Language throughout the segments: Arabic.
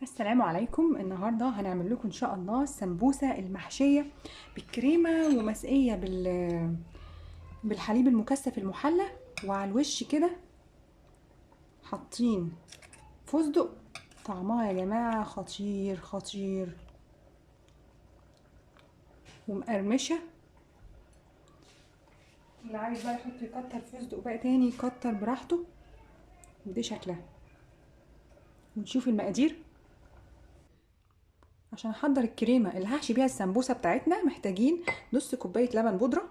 السلام عليكم. النهارده هنعمل لكم ان شاء الله السمبوسه المحشيه بالكريمه ومسقيه بالحليب المكثف المحلى، وعلى الوش كده حاطين فستق. طعمها يا جماعه خطير خطير ومقرمشه. اللي عايز بقى يحط يكتر فستق بقى تاني يكتر براحته. ودي شكلها، ونشوف المقادير. عشان احضر الكريمه اللي هحشي بيها السمبوسه بتاعتنا محتاجين نص كوبايه لبن بودره،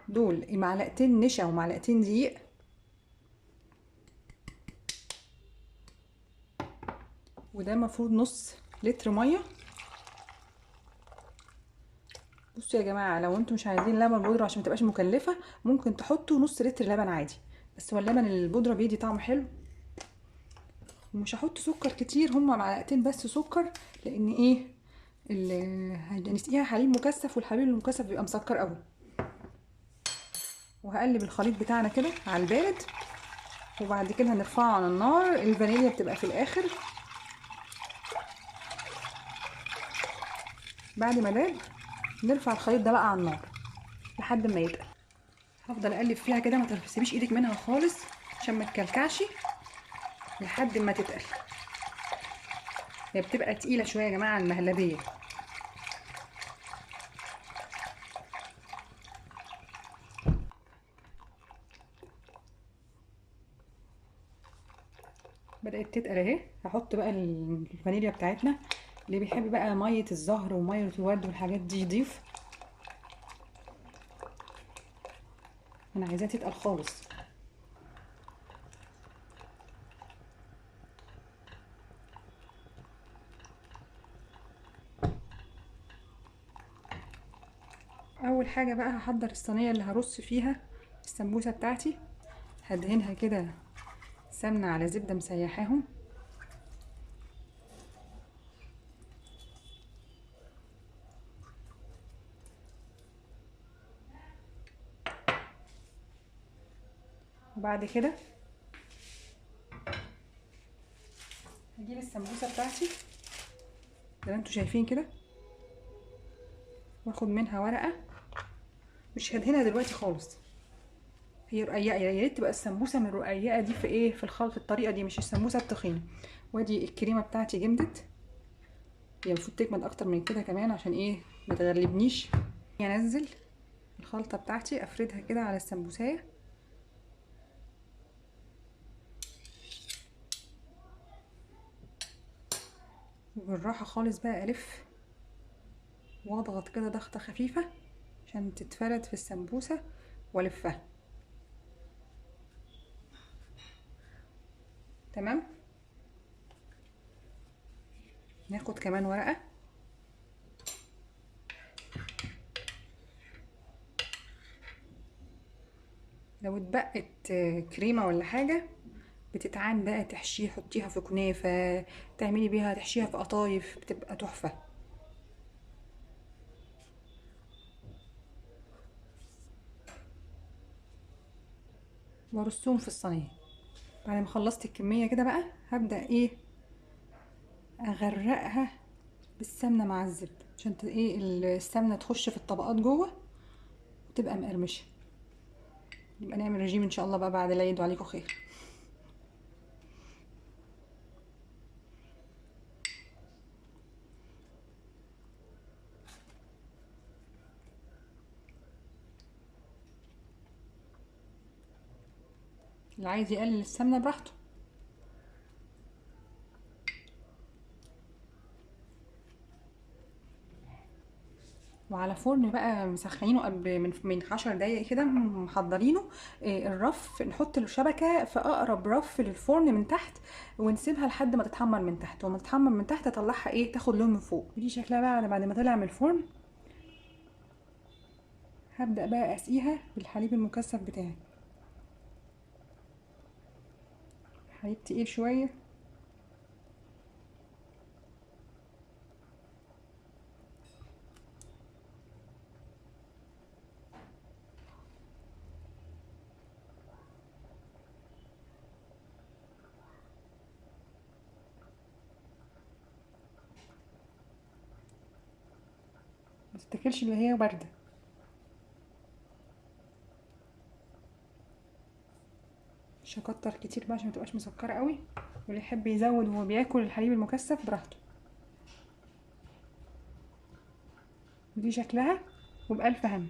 دول معلقتين نشا ومعلقتين دقيق، وده المفروض نص لتر ميه. بصوا يا جماعه، لو انتم مش عايزين لبن بودره عشان متبقاش مكلفه ممكن تحطوا نص لتر لبن عادي، بس هو اللبن البودره بيدي طعم حلو. ومش هحط سكر كتير، هما معلقتين بس سكر، لان ايه هنسقيها حليب مكثف، والحليب المكثف بيبقى مسكر قوي. وهقلب الخليط بتاعنا كده على البارد، وبعد كده هنرفعه على النار. الفانيليا بتبقى في الاخر بعد ما داب. نرفع الخليط ده بقى على النار لحد ما يتقل. هفضل اقلب فيها كده، ما تسيبيش ايدك منها خالص عشان ما تكلكعش لحد ما تتقل. هي بتبقى تقيله شويه يا جماعه المهلبيه. بدات تتقل اهي. هحط بقى الفانيليا بتاعتنا. اللي بيحب بقى ميه الزهر وميه الورد والحاجات دي يضيف. انا عايزاها تتقل خالص. اول حاجه بقى هحضر الصينيه اللي هرص فيها السمبوسه بتاعتي. هدهنها كده سمنه على زبده مسيحاهم. وبعد كده هجيب السمبوسه بتاعتي زي ما انتوا شايفين كده، واخد منها ورقه. مش هدهنها دلوقتي خالص، هي رقيقه. يا ريت تبقى السمبوسه من الرقيقه دي في ايه، في الخلط، في الطريقه دي، مش السمبوسه التخينه. وادي الكريمه بتاعتي جمدت. هي المفروض تجمد اكتر من كده كمان عشان ايه ما تغلبنيش. انزل الخلطه بتاعتي افردها كده على السمبوسيه، وبالراحه خالص بقى الف واضغط كده ضغطه خفيفه عشان تتفرد في السمبوسه، والفها. تمام. ناخد كمان ورقه. لو اتبقت كريمه ولا حاجه بتتعان بقى تحشيه، حطيها في كنافه، تعملي بيها تحشيها في قطايف، بتبقى تحفه. وارصهم في الصينيه. بعد ما خلصت الكميه كده بقى هبدا ايه اغرقها بالسمنه مع الزبده عشان ايه السمنه تخش في الطبقات جوه وتبقى مقرمشه. يبقى نعمل رجيم ان شاء الله بقى بعد العيد وعليكم خير. اللي عايز يقلل السمنه براحته. وعلى فرن بقى مسخنينه قبل من 10 دقايق كده محضرينه. الرف نحط الشبكه في اقرب رف للفرن من تحت، ونسيبها لحد ما تتحمر من تحت. وما تتحمر من تحت اطلعها ايه تاخد لون من فوق. دي شكلها بقى بعد ما طلع من الفرن. هبدا بقى اسقيها بالحليب المكثف بتاعي. حليب تقيل شويه. ما تتاكلش اللي هي بارده. مش هكتر كتير بقى عشان ما تبقاش مسكره قوي، واللي يحب يزود وهو بياكل الحليب المكثف براحته. ودي شكلها وبألف هنا.